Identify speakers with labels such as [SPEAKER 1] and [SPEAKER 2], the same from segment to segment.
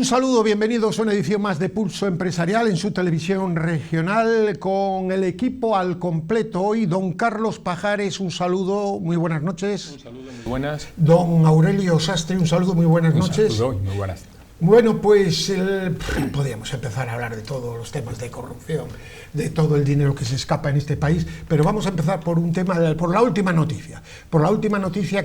[SPEAKER 1] Un saludo, bienvenidos a una edición más de Pulso Empresarial en su televisión regional con el equipo al completo. Hoy don Carlos Pajares, un saludo, muy buenas noches.
[SPEAKER 2] Un saludo, muy buenas.
[SPEAKER 1] Don Aurelio Sastre, un saludo, muy buenas noches.
[SPEAKER 2] Un saludo, muy buenas.
[SPEAKER 1] Bueno, pues podríamos empezar a hablar de todos los temas de corrupción, de todo el dinero que se escapa en este país, pero vamos a empezar por un tema, por la última noticia,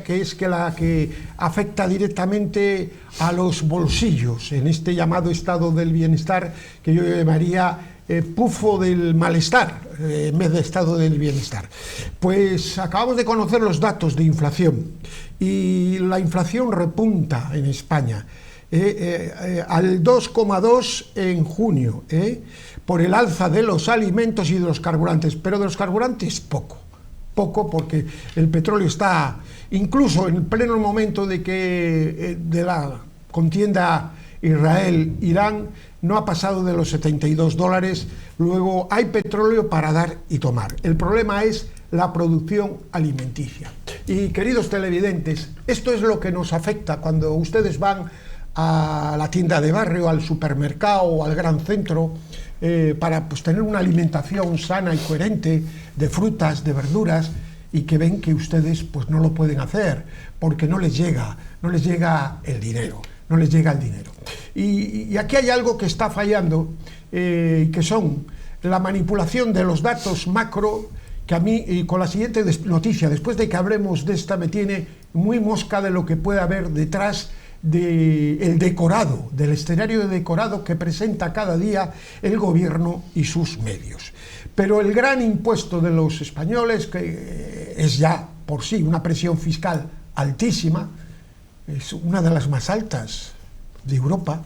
[SPEAKER 1] que es que la que afecta directamente a los bolsillos en este llamado estado del bienestar, que yo llamaría pufo del malestar en vez de estado del bienestar. Pues acabamos de conocer los datos de inflación y la inflación repunta en España. Al 2,2 en junio, por el alza de los alimentos y de los carburantes, pero de los carburantes poco porque el petróleo está, incluso en el pleno momento de la contienda Israel-Irán, no ha pasado de los $72, luego hay petróleo para dar y tomar. El problema es la producción alimenticia. Y queridos televidentes, esto es lo que nos afecta cuando ustedes van a la tienda de barrio, al supermercado o al gran centro para tener una alimentación sana y coherente de frutas, de verduras, y que ven que ustedes no lo pueden hacer porque no les llega el dinero. Y aquí hay algo que está fallando, que son la manipulación de los datos macro, que a mí, y con la siguiente noticia, después de que hablemos de esta, me tiene muy mosca de lo que puede haber detrás del decorado, del escenario de decorado que presenta cada día el gobierno y sus medios. Pero el gran impuesto de los españoles, que es ya por sí una presión fiscal altísima, es una de las más altas de Europa,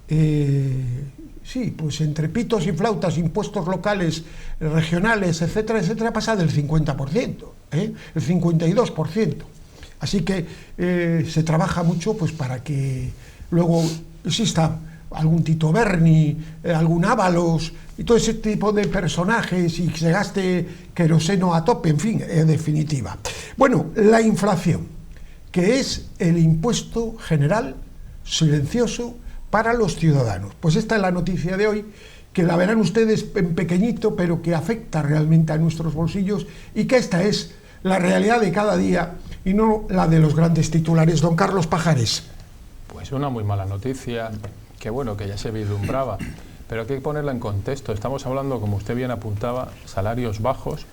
[SPEAKER 1] sí, pues entre pitos y flautas, impuestos locales, regionales, etcétera, etcétera, pasa del 50%, el 52%. Así que se trabaja mucho para que luego exista algún Tito Berni, algún Ábalos y todo ese tipo de personajes y se gaste queroseno a tope, en fin, en definitiva. Bueno, la inflación, que es el impuesto general silencioso para los ciudadanos. Pues esta es la noticia de hoy, que la verán ustedes en pequeñito, pero que afecta realmente a nuestros bolsillos y que esta es la realidad de cada día y no la de los grandes titulares. Don Carlos Pajares.
[SPEAKER 2] Pues una muy mala noticia, que bueno, que ya se vislumbraba, pero hay que ponerla en contexto. Estamos hablando, como usted bien apuntaba, salarios bajos,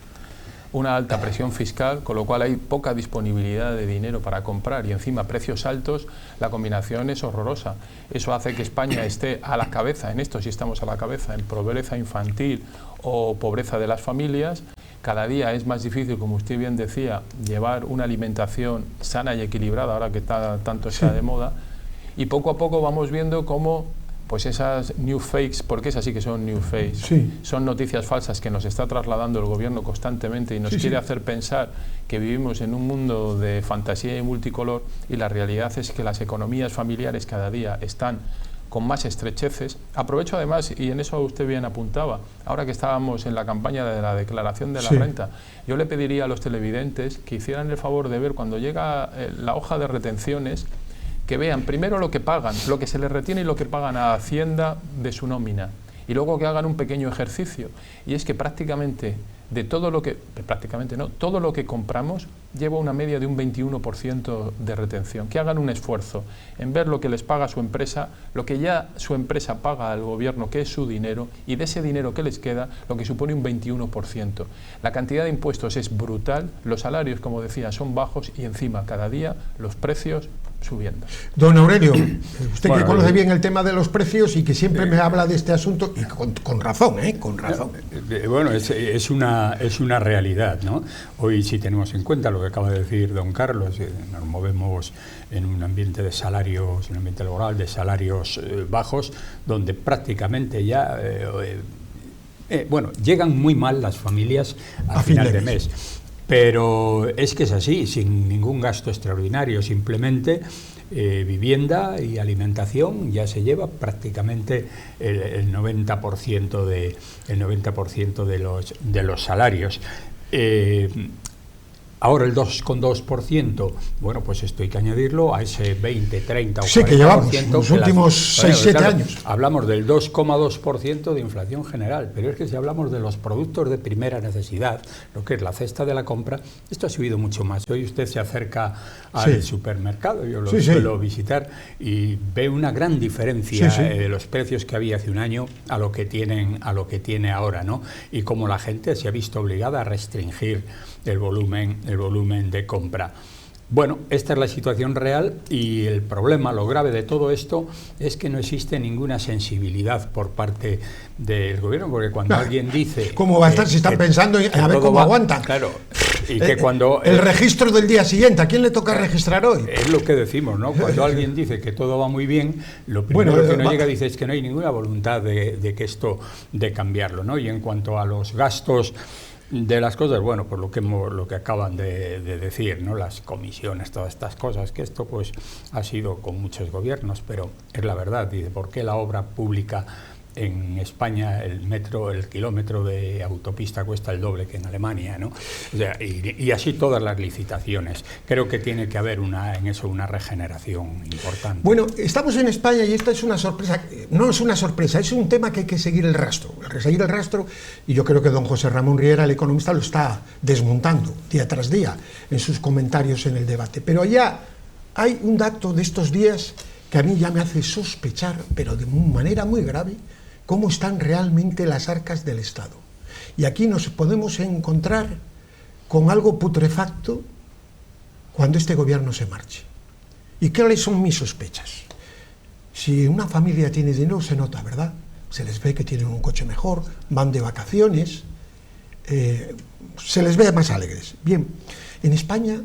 [SPEAKER 2] una alta presión fiscal, con lo cual hay poca disponibilidad de dinero para comprar y encima precios altos. La combinación es horrorosa. Eso hace que España esté a la cabeza, en esto sí estamos a la cabeza, en pobreza infantil o pobreza de las familias. Cada día es más difícil, como usted bien decía, llevar una alimentación sana y equilibrada, ahora que tanto está de moda, y poco a poco vamos viendo cómo pues esas new fakes, porque es así que son new fakes, son noticias falsas que nos está trasladando el gobierno constantemente y nos quiere hacer pensar que vivimos en un mundo de fantasía y multicolor, y la realidad es que las economías familiares cada día están con más estrecheces. Aprovecho además, y en eso usted bien apuntaba, ahora que estábamos en la campaña de la declaración de la renta, yo le pediría a los televidentes que hicieran el favor de ver cuando llega la hoja de retenciones, que vean primero lo que pagan, lo que se les retiene y lo que pagan a Hacienda de su nómina, y luego que hagan un pequeño ejercicio, y es que prácticamente todo lo que compramos lleva una media de un 21% de retención. Que hagan un esfuerzo en ver lo que les paga su empresa, lo que ya su empresa paga al gobierno, que es su dinero, y de ese dinero que les queda, lo que supone un 21%. La cantidad de impuestos es brutal, los salarios, como decía, son bajos, y encima cada día los precios subiendo.
[SPEAKER 1] Don Aurelio, usted que conoce bien el tema de los precios y que siempre me habla de este asunto, y con razón, con razón.
[SPEAKER 3] Bueno, es una realidad, ¿no? Hoy, si tenemos en cuenta lo que acaba de decir don Carlos, nos movemos en un ambiente de salarios, un ambiente laboral de salarios bajos, donde prácticamente ya llegan muy mal las familias a final de mes. Pero es que es así, sin ningún gasto extraordinario, simplemente vivienda y alimentación ya se lleva prácticamente el 90% de los salarios. Ahora el 2,2%, bueno, pues esto hay que añadirlo a ese 20, 30 o 40%.
[SPEAKER 1] Sí, que llevamos en los últimos 6-7 años.
[SPEAKER 3] Hablamos del 2,2% de inflación general, pero es que si hablamos de los productos de primera necesidad, lo que es la cesta de la compra, esto ha subido mucho más. Hoy usted se acerca al supermercado, yo lo suelo visitar, y ve una gran diferencia de los precios que había hace un año a lo que tiene ahora, ¿no? Y cómo la gente se ha visto obligada a restringir el volumen de compra. Bueno, esta es la situación real y el problema, lo grave de todo esto es que no existe ninguna sensibilidad por parte del gobierno, porque cuando alguien dice...
[SPEAKER 1] ¿Cómo va a estar si están pensando en a ver cómo aguantan?
[SPEAKER 3] Claro, y que cuando...
[SPEAKER 1] El registro del día siguiente, ¿a quién le toca registrar hoy?
[SPEAKER 3] Es lo que decimos, ¿no? Cuando alguien dice que todo va muy bien, lo primero que nos llega dice es que no hay ninguna voluntad de cambiarlo, ¿no? Y en cuanto a los gastos de las cosas, bueno, pues lo que acaban de decir, ¿no? Las comisiones, todas estas cosas, que esto pues ha sido con muchos gobiernos, pero es la verdad. Dice, ¿por qué la obra pública en España, el kilómetro de autopista cuesta el doble que en Alemania, ¿no? O sea, y así todas las licitaciones. Creo que tiene que haber en eso una regeneración importante.
[SPEAKER 1] Bueno, estamos en España y esta es una sorpresa, no es una sorpresa, es un tema que hay que seguir el rastro, y yo creo que don José Ramón Riera, el economista, lo está desmontando día tras día en sus comentarios en el debate. Pero ya hay un dato de estos días que a mí ya me hace sospechar, pero de manera muy grave, cómo están realmente las arcas del Estado. Y aquí nos podemos encontrar con algo putrefacto cuando este gobierno se marche. ¿Y cuáles son mis sospechas? Si una familia tiene dinero, se nota, ¿verdad? Se les ve que tienen un coche mejor, van de vacaciones, se les ve más alegres. Bien, en España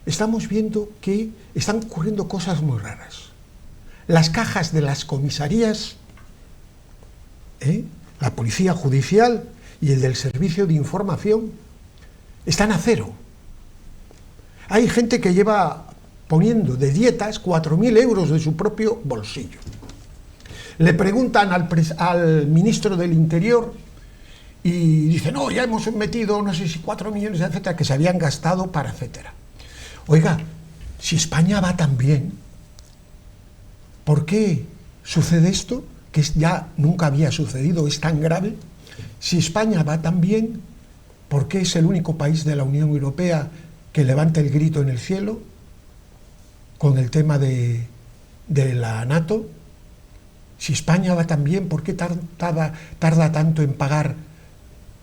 [SPEAKER 1] estamos viendo que están ocurriendo cosas muy raras. Las cajas de las comisarías, la policía judicial y el del servicio de información están a cero. Hay gente que lleva poniendo de dietas 4.000 euros de su propio bolsillo. Le preguntan al ministro del Interior y dice, no, ya hemos metido no sé si 4 millones, etcétera, que se habían gastado para etcétera. Oiga, si España va tan bien, ¿por qué sucede esto? Que ya nunca había sucedido, es tan grave. Si España va tan bien, ¿por qué es el único país de la Unión Europea que levanta el grito en el cielo con el tema de la NATO? Si España va tan bien, ¿por qué tarda tanto en pagar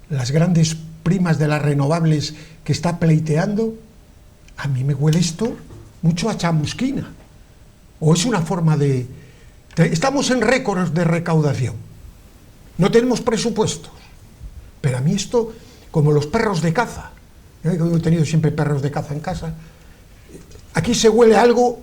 [SPEAKER 1] las grandes primas de las renovables que está pleiteando? A mí me huele esto mucho a chamusquina. ¿O es una forma de... Estamos en récords de recaudación, no tenemos presupuestos, pero a mí esto, como los perros de caza, yo he tenido siempre perros de caza en casa, aquí se huele algo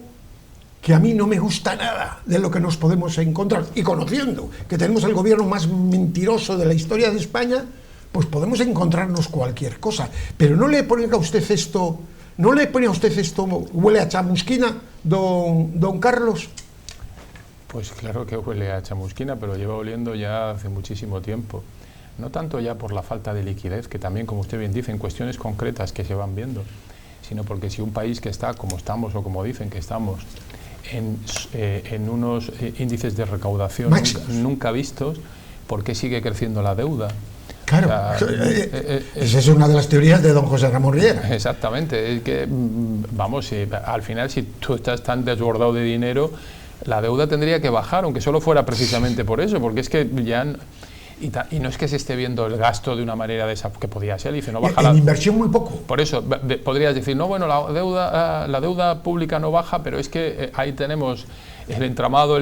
[SPEAKER 1] que a mí no me gusta nada de lo que nos podemos encontrar, y conociendo que tenemos el gobierno más mentiroso de la historia de España, pues podemos encontrarnos cualquier cosa, pero no le pone a usted esto, huele a chamusquina, don Carlos.
[SPEAKER 2] Pues claro que huele a chamusquina, pero lleva oliendo ya hace muchísimo tiempo. No tanto ya por la falta de liquidez, que también, como usted bien dice, en cuestiones concretas que se van viendo, sino porque si un país que está como estamos, o como dicen que estamos, en unos índices de recaudación nunca vistos, ¿por qué sigue creciendo la deuda?
[SPEAKER 1] Claro, o sea, esa es una de las teorías de don José Ramón Riera.
[SPEAKER 2] Exactamente, es que, vamos, al final si tú estás tan desbordado de dinero, la deuda tendría que bajar, aunque solo fuera precisamente por eso, porque es que ya... Y no es que se esté viendo el gasto de una manera de esa que podía ser, dice, no baja
[SPEAKER 1] en inversión muy poco.
[SPEAKER 2] Por eso, podrías decir, no, bueno, la deuda pública no baja, pero es que ahí tenemos el entramado,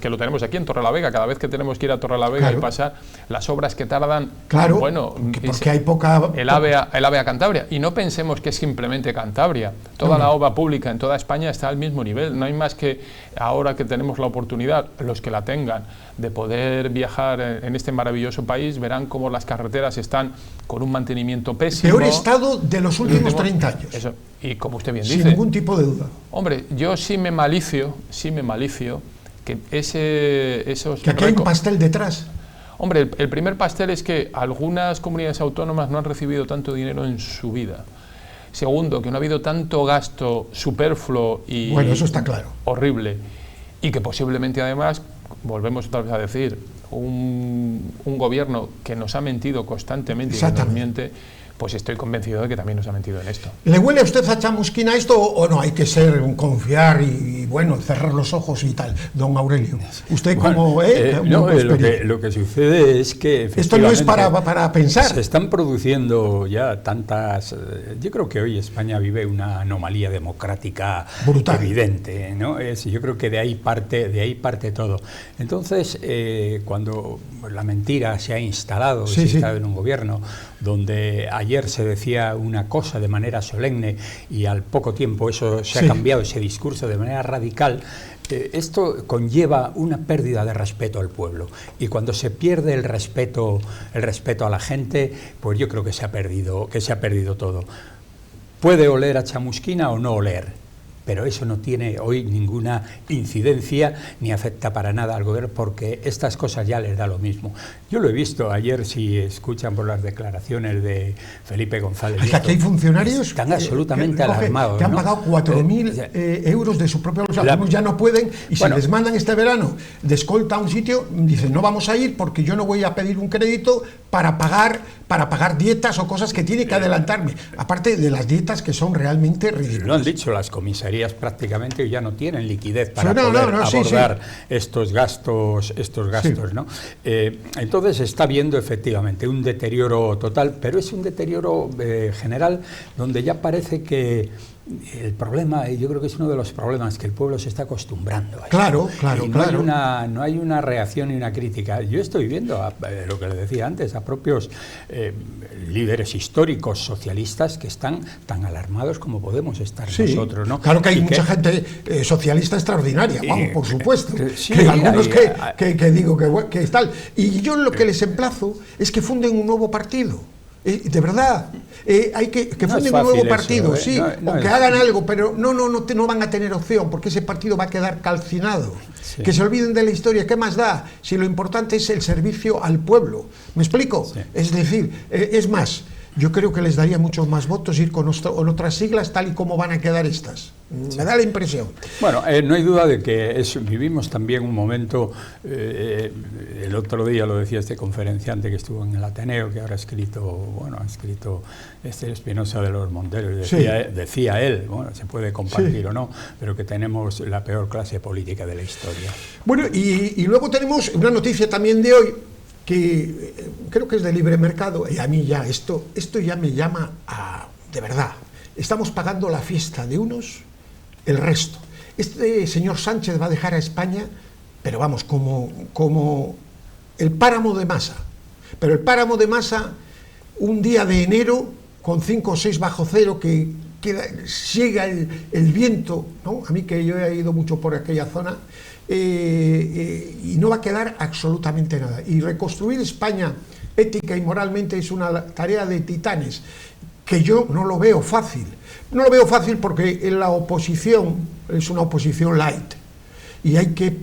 [SPEAKER 2] que lo tenemos aquí en Torrelavega, cada vez que tenemos que ir a Torrelavega y pasar, las obras que tardan,
[SPEAKER 1] bueno, porque hay poca...
[SPEAKER 2] El AVE a Cantabria, y no pensemos que es simplemente Cantabria, toda la obra pública en toda España está al mismo nivel, no hay más que ahora que tenemos la oportunidad, los que la tengan, de poder viajar en este maravilloso país, verán cómo las carreteras están con un mantenimiento pésimo.
[SPEAKER 1] Peor estado de los últimos 30 años.
[SPEAKER 2] Eso, y como usted bien dice...
[SPEAKER 1] Sin ningún tipo de duda.
[SPEAKER 2] Hombre, yo sí me malicio que esos...
[SPEAKER 1] Que aquí hay un pastel detrás.
[SPEAKER 2] Hombre, el primer pastel es que algunas comunidades autónomas no han recibido tanto dinero en su vida. Segundo, que no ha habido tanto gasto superfluo y
[SPEAKER 1] bueno, eso está claro,
[SPEAKER 2] horrible, y que posiblemente además, volvemos otra vez a decir, un gobierno que nos ha mentido constantemente y que nos miente, pues estoy convencido de que también nos ha mentido en esto.
[SPEAKER 1] ¿Le huele a usted a chamusquina esto o no? Hay que confiar y bueno, cerrar los ojos y tal, don Aurelio. Usted como...
[SPEAKER 3] lo que sucede es que...
[SPEAKER 1] Esto no es para pensar.
[SPEAKER 3] Se están produciendo ya tantas... Yo creo que hoy España vive una anomalía democrática brutal, evidente, ¿no? Yo creo que de ahí parte todo. Entonces, cuando la mentira se ha instalado, se ha instalado en un gobierno donde ayer se decía una cosa de manera solemne y al poco tiempo eso se ha cambiado, ese discurso de manera radical, esto conlleva una pérdida de respeto al pueblo, y cuando se pierde el respeto a la gente, pues yo creo que se ha perdido todo. Puede oler a chamusquina o no oler, pero eso no tiene hoy ninguna incidencia ni afecta para nada al gobierno, porque estas cosas ya les da lo mismo. Yo lo he visto ayer, si escuchan por las declaraciones de Felipe González.
[SPEAKER 1] Aquí hay funcionarios
[SPEAKER 3] están absolutamente alarmados.
[SPEAKER 1] Que han pagado 4.000 euros de su propio bolsa. Algunos ya no pueden, y si les mandan este verano de escolta a un sitio, dicen no vamos a ir porque yo no voy a pedir un crédito para pagar dietas o cosas que tiene que adelantarme, aparte de las dietas que son realmente ridículas.
[SPEAKER 3] Lo han dicho, las comisarías prácticamente ya no tienen liquidez para poder abordar estos gastos, ¿no? Entonces está habiendo efectivamente un deterioro total, pero es un deterioro general donde ya parece que el problema, yo creo que es uno de los problemas, que el pueblo se está acostumbrando a
[SPEAKER 1] Claro.
[SPEAKER 3] no hay una reacción ni una crítica. Yo estoy viendo, lo que le decía antes, a propios líderes históricos socialistas que están tan alarmados como podemos estar nosotros, ¿no?
[SPEAKER 1] Claro que hay mucha gente socialista extraordinaria, vamos, por supuesto. Algunos que digo que es tal. Y yo lo que les emplazo es que funden un nuevo partido. De verdad, hay que funden un nuevo partido,
[SPEAKER 3] eso,
[SPEAKER 1] o que hagan algo, pero no van a tener opción, porque ese partido va a quedar calcinado. Que se olviden de la historia, ¿qué más da? Si lo importante es el servicio al pueblo. ¿Me explico? Es decir, es más, yo creo que les daría muchos más votos ir con otras siglas tal y como van a quedar estas. Me da la impresión.
[SPEAKER 3] Bueno, no hay duda de que vivimos también un momento, el otro día lo decía este conferenciante que estuvo en el Ateneo, que ahora ha escrito Espinosa de los Monteros, decía él, bueno, se puede compartir o no, pero que tenemos la peor clase política de la historia.
[SPEAKER 1] Bueno, y luego tenemos una noticia también de hoy, que creo que es de libre mercado, y a mí ya esto ya me llama a... de verdad, estamos pagando la fiesta de unos, el resto. Este señor Sánchez va a dejar a España, pero vamos, como el páramo de Masa. Pero el páramo de Masa, un día de enero, con 5 o 6 bajo cero, que llega el viento, ¿no? A mí, que yo he ido mucho por aquella zona, y no va a quedar absolutamente nada. Y reconstruir España ética y moralmente es una tarea de titanes, que yo no lo veo fácil. No lo veo fácil porque la oposición es una oposición light, y hay que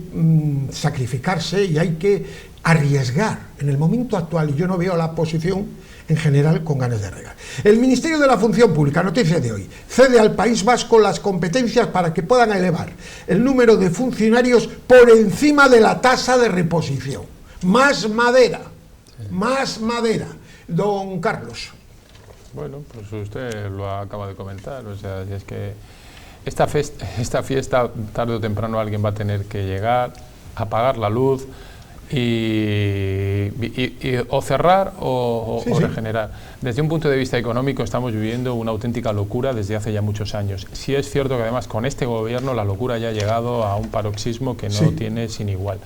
[SPEAKER 1] sacrificarse y hay que arriesgar en el momento actual, y yo no veo a la oposición en general con ganas de regar. El Ministerio de la Función Pública, noticia de hoy, cede al País Vasco las competencias para que puedan elevar el número de funcionarios por encima de la tasa de reposición. Más madera, más madera. Don Carlos.
[SPEAKER 2] Bueno, pues usted lo acaba de comentar, o sea, es que esta fiesta tarde o temprano alguien va a tener que llegar, apagar la luz y o cerrar o regenerar. Desde un punto de vista económico estamos viviendo una auténtica locura desde hace ya muchos años. Sí es cierto que además con este gobierno la locura ya ha llegado a un paroxismo que no tiene sin igual.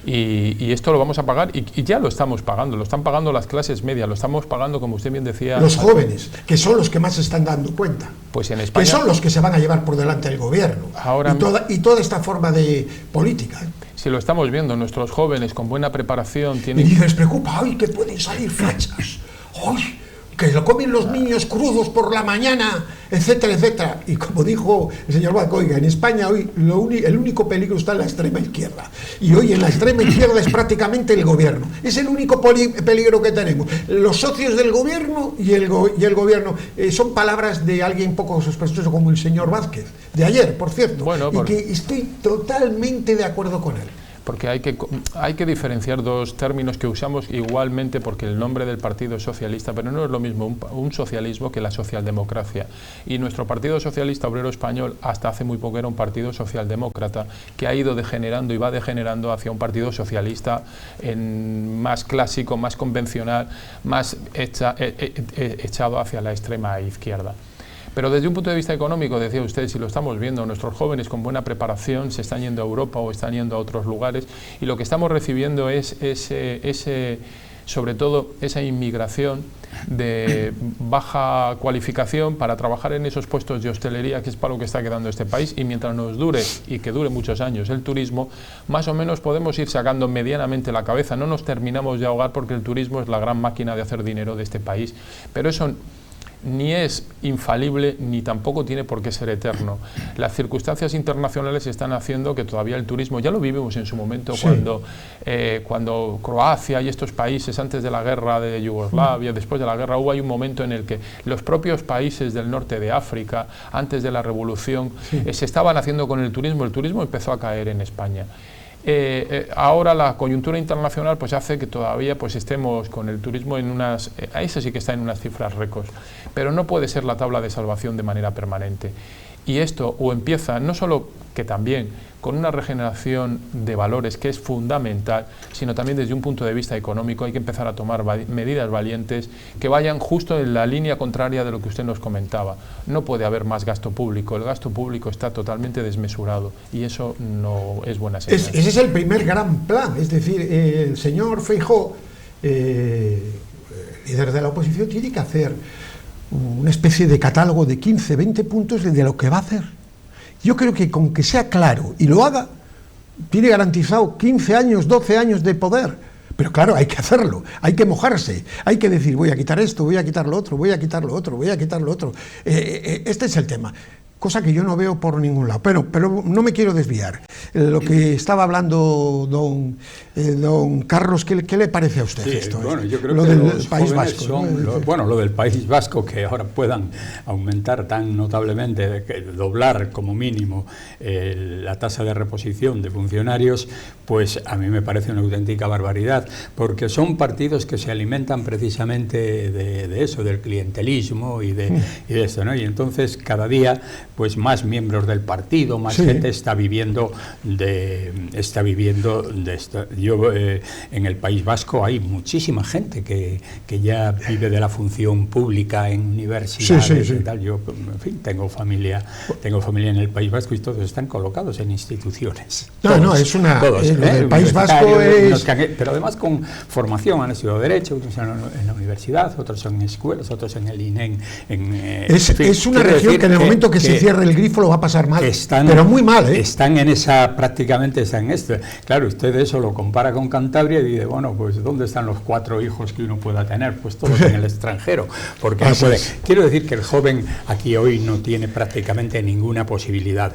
[SPEAKER 2] Y esto lo vamos a pagar, y ya lo estamos pagando, lo están pagando las clases medias, lo estamos pagando, como usted bien decía...
[SPEAKER 1] Los jóvenes, que son los que más se están dando cuenta.
[SPEAKER 2] Pues en España...
[SPEAKER 1] Que son los que se van a llevar por delante el gobierno.
[SPEAKER 2] Ahora,
[SPEAKER 1] y toda esta forma de política.
[SPEAKER 2] Si lo estamos viendo, nuestros jóvenes con buena preparación tienen...
[SPEAKER 1] Y les preocupa, ¡ay, que pueden salir fachas! ¡Ay, que lo comen los niños crudos por la mañana, etcétera, etcétera. Y como dijo el señor Vázquez, oiga, en España hoy el único peligro está en la extrema izquierda. Y hoy en la extrema izquierda es prácticamente el gobierno. Es el único peligro que tenemos. Los socios del gobierno y el gobierno. Son palabras de alguien poco sospechoso como el señor Vázquez, de ayer, por cierto.
[SPEAKER 2] Bueno,
[SPEAKER 1] y que estoy totalmente de acuerdo con él.
[SPEAKER 2] Porque hay que diferenciar dos términos que usamos igualmente, porque el nombre del Partido Socialista, pero no es lo mismo un socialismo que la socialdemocracia. Y nuestro Partido Socialista Obrero Español hasta hace muy poco era un partido socialdemócrata que ha ido degenerando y va degenerando hacia un partido socialista más clásico, más convencional, más echado hacia la extrema izquierda. Pero desde un punto de vista económico, decía usted, si lo estamos viendo, nuestros jóvenes con buena preparación se están yendo a Europa o están yendo a otros lugares, y lo que estamos recibiendo es sobre todo esa inmigración de baja cualificación para trabajar en esos puestos de hostelería, que es para lo que está quedando este país. Y mientras nos dure, y que dure muchos años, el turismo, más o menos podemos ir sacando medianamente la cabeza. No nos terminamos de ahogar, porque el turismo es la gran máquina de hacer dinero de este país, pero eso ni es infalible ni tampoco tiene por qué ser eterno. Las circunstancias internacionales están haciendo que todavía el turismo, ya lo vivimos en su momento, sí, cuando Croacia y estos países, antes de la guerra de Yugoslavia, después de la guerra, hay un momento en el que los propios países del norte de África, antes de la revolución, se estaban haciendo con el turismo empezó a caer en España. Ahora la coyuntura internacional pues hace que todavía pues estemos con el turismo en unas, ese sí que está en unas cifras récords, pero no puede ser la tabla de salvación de manera permanente. Y esto o empieza, no solo que también con una regeneración de valores que es fundamental, sino también desde un punto de vista económico hay que empezar a tomar medidas valientes que vayan justo en la línea contraria de lo que usted nos comentaba. No puede haber más gasto público, el gasto público está totalmente desmesurado y eso no es buena señal.
[SPEAKER 1] Ese es el primer gran plan, es decir, el señor Feijóo, líder de la oposición, tiene que hacer una especie de catálogo de 15, 20 puntos de lo que va a hacer. Yo creo que con que sea claro y lo haga, tiene garantizado 15 años, 12 años de poder. Pero claro, hay que hacerlo, hay que mojarse, hay que decir, voy a quitar esto, voy a quitar lo otro, voy a quitar lo otro, voy a quitar lo otro. Este es el tema. Cosa que yo no veo por ningún lado. Pero no me quiero desviar. Lo que estaba hablando don Carlos, ¿qué le parece a usted esto?
[SPEAKER 3] Bueno, yo creo
[SPEAKER 1] lo
[SPEAKER 3] que
[SPEAKER 1] del
[SPEAKER 3] los
[SPEAKER 1] País Vasco,
[SPEAKER 3] son,
[SPEAKER 1] ¿no?
[SPEAKER 3] Lo del País Vasco, que ahora puedan aumentar tan notablemente, doblar como mínimo la tasa de reposición de funcionarios, pues a mí me parece una auténtica barbaridad, porque son partidos que se alimentan precisamente de eso, del clientelismo y de esto, ¿no? Y entonces cada día pues más miembros del partido, más gente está viviendo de esto. Yo en el País Vasco hay muchísima gente que ya vive de la función pública en universidades y tal. Yo, en fin, tengo familia en el País Vasco y todos están colocados en instituciones.
[SPEAKER 1] No, es una... Todos, el País Vasco es...
[SPEAKER 3] Pero además con formación, han estudiado Derecho, unos en la universidad, otros en escuelas, otros en el INEM.
[SPEAKER 1] Es una región que en el momento que se cierre el grifo lo va a pasar mal, pero muy mal, ¿eh?
[SPEAKER 3] Prácticamente están en esto. Claro, usted eso lo compara con Cantabria y dice, bueno, pues ¿dónde están los 4 hijos que uno pueda tener? Pues todos en el extranjero, porque no puede. Quiero decir que el joven aquí hoy no tiene prácticamente ninguna posibilidad.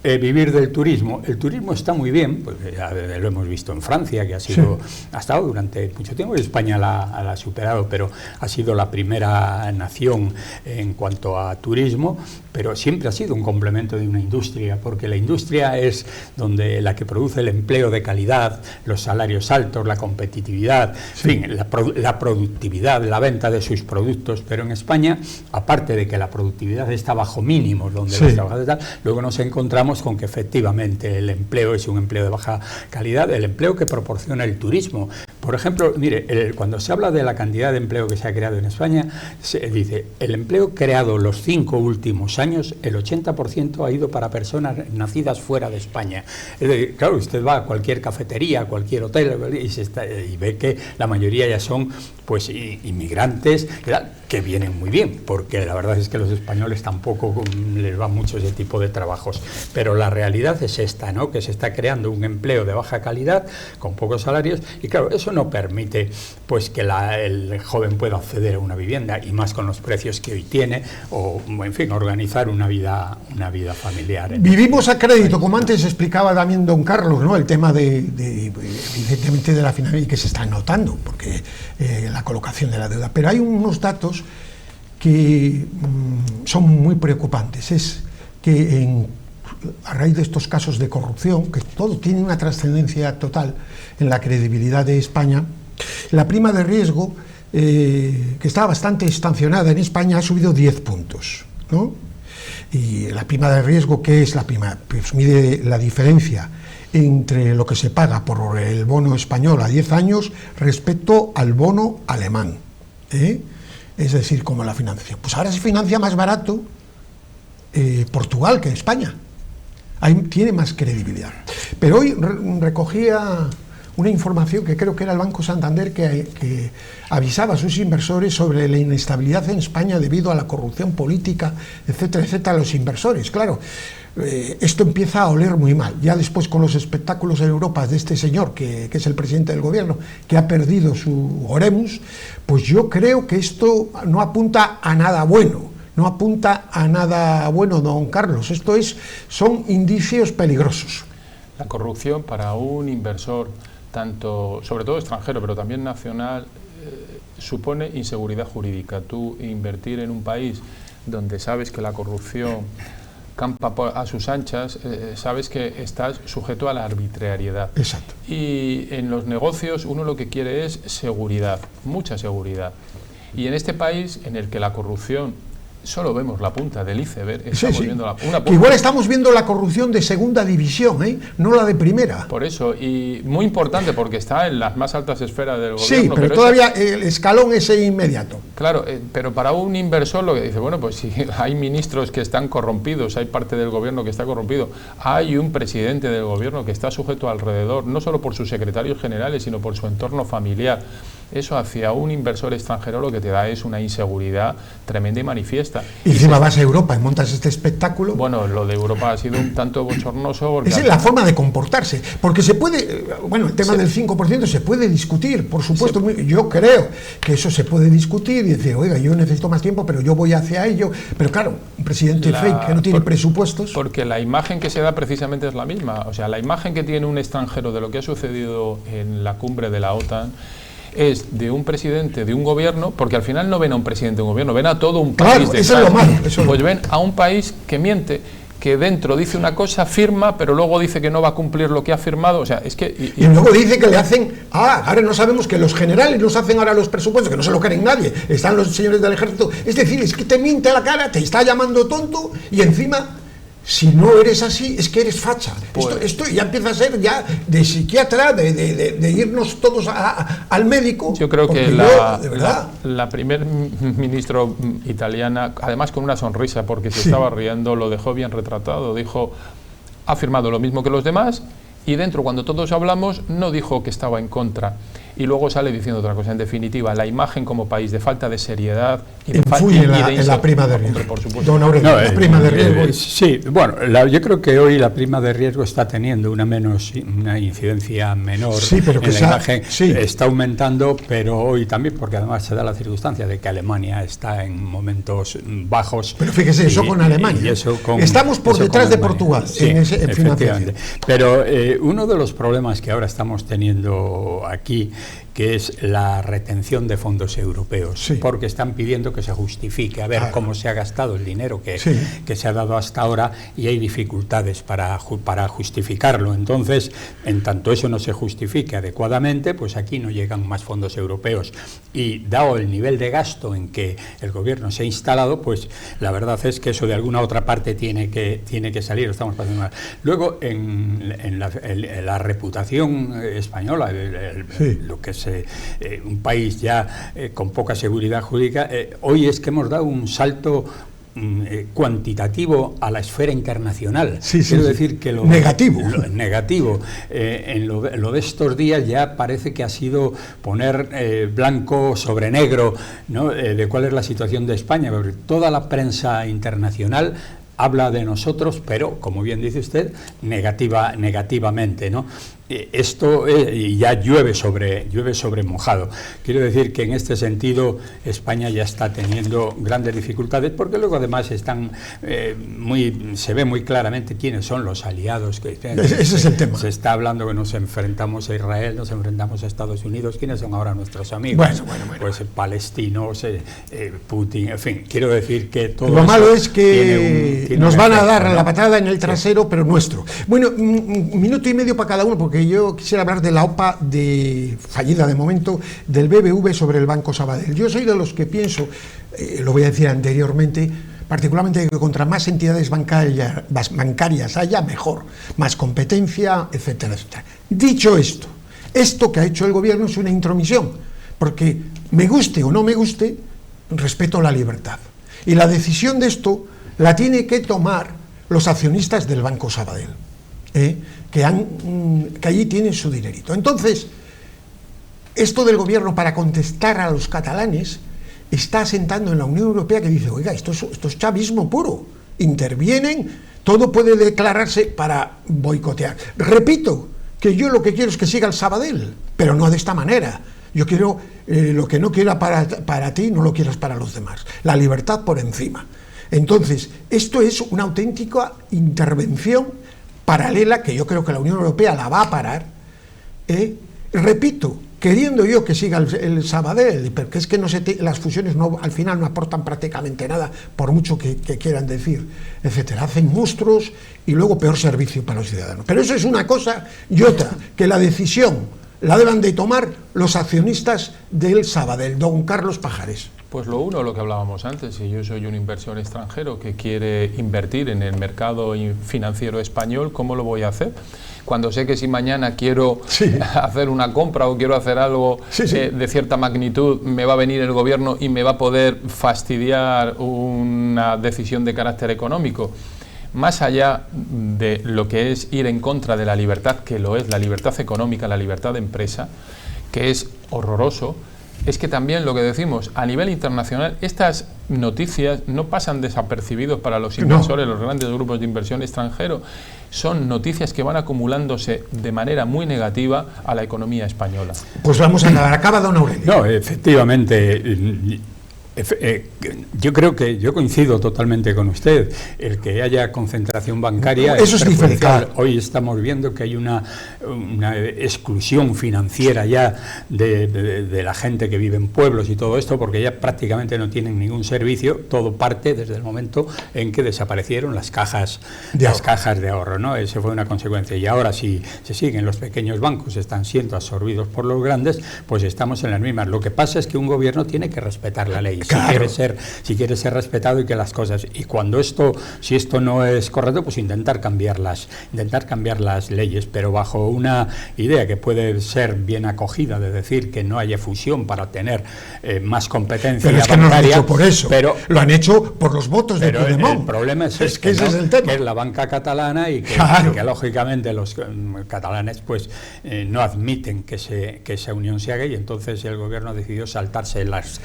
[SPEAKER 3] Vivir del turismo. El turismo está muy bien, pues ya lo hemos visto en Francia, que ha estado durante mucho tiempo, y España la ha superado, pero ha sido la primera nación en cuanto a turismo, pero siempre ha sido un complemento de una industria, porque la industria es donde la que produce el empleo de calidad, los salarios altos, la competitividad, en fin, la productividad, la venta de sus productos. Pero en España, aparte de que la productividad está bajo mínimos, donde los trabajadores tal, luego nos encontramos con que efectivamente el empleo es un empleo de baja calidad, el empleo que proporciona el turismo. Por ejemplo, mire, cuando se habla de la cantidad de empleo que se ha creado en España, se dice, el empleo creado los 5 últimos años, el 80% ha ido para personas nacidas fuera de España. Es decir, claro, usted va a cualquier cafetería, a cualquier hotel, y ve que la mayoría ya son pues inmigrantes que vienen muy bien, porque la verdad es que los españoles tampoco les va mucho ese tipo de trabajos. Pero la realidad es esta, ¿no? Que se está creando un empleo de baja calidad, con pocos salarios, y claro, eso eso no permite pues que el joven pueda acceder a una vivienda, y más con los precios que hoy tiene, o en fin, organizar una vida familiar.
[SPEAKER 1] Vivimos a crédito, como antes explicaba también don Carlos, ¿no? El tema evidentemente de la financiación, que se está notando, porque la colocación de la deuda. Pero hay unos datos que son muy preocupantes. Es que a raíz de estos casos de corrupción, que todo tiene una trascendencia total en la credibilidad de España, la prima de riesgo, que estaba bastante estacionada en España, ha subido 10 puntos, ¿no? Y la prima de riesgo, ¿qué es la prima? Pues mide la diferencia entre lo que se paga por el bono español a 10 años respecto al bono alemán, ¿eh? Es decir, como la financiación. Pues ahora se financia más barato Portugal que España. Ahí tiene más credibilidad. Pero hoy recogía una información que creo que era el Banco Santander, que avisaba a sus inversores sobre la inestabilidad en España debido a la corrupción política, etcétera, etcétera, a los inversores. Claro, esto empieza a oler muy mal. Ya después, con los espectáculos en Europa de este señor, que es el presidente del gobierno, que ha perdido su oremus, pues yo creo que esto no apunta a nada bueno. No apunta a nada bueno, don Carlos. Son indicios peligrosos.
[SPEAKER 2] La corrupción para un inversor, tanto, sobre todo extranjero, pero también nacional, supone inseguridad jurídica. Tú invertir en un país donde sabes que la corrupción campa a sus anchas, sabes que estás sujeto a la arbitrariedad.
[SPEAKER 1] Exacto.
[SPEAKER 2] Y en los negocios uno lo que quiere es seguridad, mucha seguridad. Y en este país en el que la corrupción, solo vemos la punta del iceberg, estamos viendo una punta.
[SPEAKER 1] Igual estamos viendo la corrupción de segunda división, no la de primera.
[SPEAKER 2] Por eso, y muy importante, porque está en las más altas esferas del gobierno.
[SPEAKER 1] Sí, pero todavía el escalón es inmediato.
[SPEAKER 2] Claro, pero para un inversor lo que dice, bueno, pues si hay ministros que están corrompidos, hay parte del gobierno que está corrompido, hay un presidente del gobierno que está sujeto alrededor, no solo por sus secretarios generales, sino por su entorno familiar. Eso hacia un inversor extranjero lo que te da es una inseguridad tremenda y manifiesta.
[SPEAKER 1] Y encima vas a Europa y montas este espectáculo.
[SPEAKER 2] Bueno, lo de Europa ha sido un tanto bochornoso. Porque
[SPEAKER 1] es la forma de comportarse. Porque se puede, bueno, el tema del 5% se puede discutir, por supuesto. Yo creo que eso se puede discutir y decir, oiga, yo necesito más tiempo, pero yo voy hacia ello. Pero claro, un presidente fake que no tiene presupuestos.
[SPEAKER 2] Porque la imagen que se da precisamente es la misma. O sea, la imagen que tiene un extranjero de lo que ha sucedido en la cumbre de la OTAN es de un presidente de un gobierno, porque al final no ven a un presidente de un gobierno, ven a todo un país.
[SPEAKER 1] Claro, eso es lo malo.
[SPEAKER 2] Pues ven a un país que miente, que dentro dice una cosa, firma, pero luego dice que no va a cumplir lo que ha firmado. O sea, es que...
[SPEAKER 1] Y luego dice que le hacen... ahora no sabemos que los generales nos hacen ahora los presupuestos, que no se lo creen nadie. Están los señores del ejército. Es decir, es que te miente a la cara, te está llamando tonto y encima... Si no eres así, es que eres facha. Pues, esto ya empieza a ser ya de psiquiatra, de irnos todos al médico.
[SPEAKER 2] Yo creo que la primer ministro italiana, además con una sonrisa, porque se estaba riendo, lo dejó bien retratado. Dijo, ha firmado lo mismo que los demás, y dentro, cuando todos hablamos, no dijo que estaba en contra. Y luego sale diciendo otra cosa. En definitiva, la imagen como país de falta de seriedad y de
[SPEAKER 1] influye en la prima de riesgo.
[SPEAKER 2] Por supuesto.
[SPEAKER 1] Don Aurelio, la prima de riesgo.
[SPEAKER 3] Sí, bueno, yo creo que hoy la prima de riesgo está teniendo una incidencia menor.
[SPEAKER 1] Sí, pero que
[SPEAKER 3] en la imagen está aumentando, pero hoy también, porque además se da la circunstancia de que Alemania está en momentos bajos.
[SPEAKER 1] Pero fíjese, eso con Alemania. Estamos por detrás de Portugal en financiación.
[SPEAKER 3] Pero uno de los problemas que ahora estamos teniendo aquí, que es la retención de fondos europeos, porque están pidiendo que se justifique, a ver cómo se ha gastado el dinero que se ha dado hasta ahora, y hay dificultades para justificarlo. Entonces, en tanto eso no se justifique adecuadamente, pues aquí no llegan más fondos europeos. Y dado el nivel de gasto en que el gobierno se ha instalado, pues la verdad es que eso de alguna otra parte tiene que salir, lo estamos pasando mal. Luego, en la reputación española, lo que es un país ya con poca seguridad jurídica, hoy es que hemos dado un salto cuantitativo a la esfera internacional. Quiero decir que lo negativo en lo de estos días ya parece que ha sido poner blanco sobre negro, ¿no? De cuál es la situación de España, porque toda la prensa internacional habla de nosotros, pero, como bien dice usted, negativamente, ¿no? esto ya llueve sobre mojado. Quiero decir que en este sentido España ya está teniendo grandes dificultades, porque luego además se ve muy claramente quiénes son los aliados.
[SPEAKER 1] Ese es el tema.
[SPEAKER 3] Se está hablando que nos enfrentamos a Israel, nos enfrentamos a Estados Unidos. ¿Quiénes son ahora nuestros amigos?
[SPEAKER 1] Bueno.
[SPEAKER 3] Pues palestinos, Putin, en fin, quiero decir que todo
[SPEAKER 1] lo malo es que nos van a dar la patada en el trasero, pero nuestro. Bueno, un minuto y medio para cada uno, porque yo quisiera hablar de la OPA fallida de momento del BBV sobre el Banco Sabadell. Yo soy de los que pienso, lo voy a decir anteriormente, particularmente que contra más entidades bancarias haya, mejor, más competencia, etcétera, etcétera. Dicho esto que ha hecho el gobierno es una intromisión, porque me guste o no me guste, respeto la libertad. Y la decisión de esto la tiene que tomar los accionistas del Banco Sabadell, que allí tienen su dinerito. Entonces, esto del gobierno para contestar a los catalanes está asentando en la Unión Europea, que dice, oiga, esto es chavismo puro, intervienen, todo puede declararse para boicotear. Repito, que yo lo que quiero es que siga el Sabadell, pero no de esta manera. Yo quiero, lo que no quiera para ti, no lo quieras para los demás. La libertad por encima. Entonces, esto es una auténtica intervención paralela, que yo creo que la Unión Europea la va a parar. Repito, queriendo yo que siga el Sabadell, porque es que las fusiones al final no aportan prácticamente nada, por mucho que quieran decir, etcétera. Hacen monstruos y luego peor servicio para los ciudadanos. Pero eso es una cosa y otra, que la decisión la deban de tomar los accionistas del Sabadell, don Carlos Pajares.
[SPEAKER 2] Pues lo que hablábamos antes, si yo soy un inversor extranjero que quiere invertir en el mercado financiero español, ¿cómo lo voy a hacer? Cuando sé que si mañana quiero hacer una compra o quiero hacer algo de cierta magnitud, me va a venir el gobierno y me va a poder fastidiar una decisión de carácter económico. Más allá de lo que es ir en contra de la libertad, que lo es, la libertad económica, la libertad de empresa, que es horroroso, es que también lo que decimos, a nivel internacional, estas noticias no pasan desapercibidos para los inversores, los grandes grupos de inversión extranjeros. Son noticias que van acumulándose de manera muy negativa a la economía española.
[SPEAKER 1] Pues vamos a dar, acaba don Aurelio.
[SPEAKER 3] No, efectivamente. Yo creo que yo coincido totalmente con usted. El que haya concentración bancaria
[SPEAKER 1] eso es diferencial.
[SPEAKER 3] Hoy estamos viendo que hay una exclusión financiera ya de la gente que vive en pueblos y todo esto, porque ya prácticamente no tienen ningún servicio. Todo parte desde el momento en que desaparecieron las cajas de ahorro, ¿no? Esa fue una consecuencia. Y ahora, si se siguen los pequeños bancos, están siendo absorbidos por los grandes, pues estamos en las mismas. Lo que pasa es que un gobierno tiene que respetar la ley. Claro. Si quiere ser respetado y que las cosas, y si esto no es correcto, pues intentar cambiar las leyes, pero bajo una idea que puede ser bien acogida, de decir que no haya fusión para tener más competencia
[SPEAKER 1] bancaria. Pero es que no lo han hecho por eso, lo han hecho por los votos de Puigdemont.
[SPEAKER 3] El problema es
[SPEAKER 1] que ese es el tema,
[SPEAKER 3] que es la banca catalana y que lógicamente los catalanes pues no admiten que esa unión se haga, y entonces el gobierno decidió saltarse las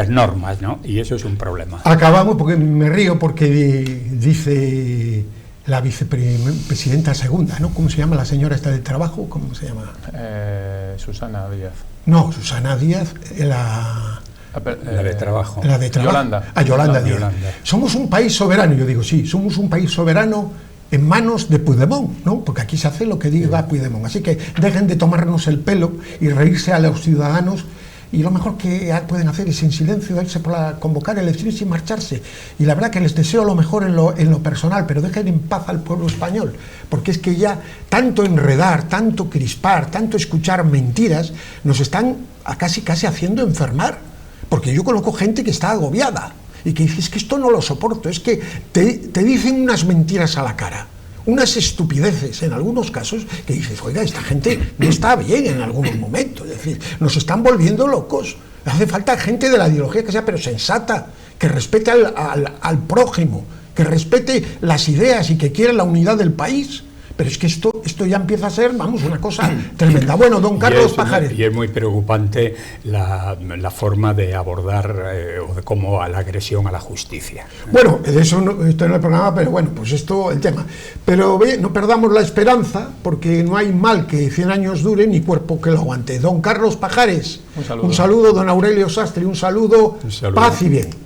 [SPEAKER 3] normas, ¿no? Y eso es un problema.
[SPEAKER 1] Acabamos, porque me río, porque dice la vicepresidenta segunda, ¿no? ¿Cómo se llama la señora esta del trabajo? ¿Cómo se llama?
[SPEAKER 2] Susana Díaz.
[SPEAKER 1] No, Susana Díaz, la
[SPEAKER 3] de trabajo.
[SPEAKER 1] La de trabajo. Yolanda Díaz. Somos un país soberano, yo digo, sí, somos un país soberano en manos de Puigdemont, ¿no? Porque aquí se hace lo que diga Puigdemont. Así que dejen de tomarnos el pelo y reírse a los ciudadanos. Y lo mejor que pueden hacer es en silencio irse convocar elecciones y marcharse. Y la verdad que les deseo lo mejor en lo personal, pero dejen en paz al pueblo español, porque es que ya tanto enredar, tanto crispar, tanto escuchar mentiras, nos están casi haciendo enfermar. Porque yo conozco gente que está agobiada y que dice, es que esto no lo soporto, es que te dicen unas mentiras a la cara, unas estupideces en algunos casos, que dices, oiga, esta gente no está bien en algunos momentos, es decir, nos están volviendo locos. Hace falta gente de la ideología que sea, pero sensata, que respete al prójimo, que respete las ideas y que quiera la unidad del país. Pero es que esto ya empieza a ser, vamos, una cosa tremenda. Bueno, don Carlos Pajares.
[SPEAKER 3] Y es muy preocupante la forma de abordar o de cómo a la agresión a la justicia.
[SPEAKER 1] Bueno, de eso esto no es el programa, pero bueno, pues esto el tema. Pero no perdamos la esperanza, porque no hay mal que 100 años dure ni cuerpo que lo aguante. Don Carlos Pajares, un saludo. Don Aurelio Sastre, un saludo. Paz y bien.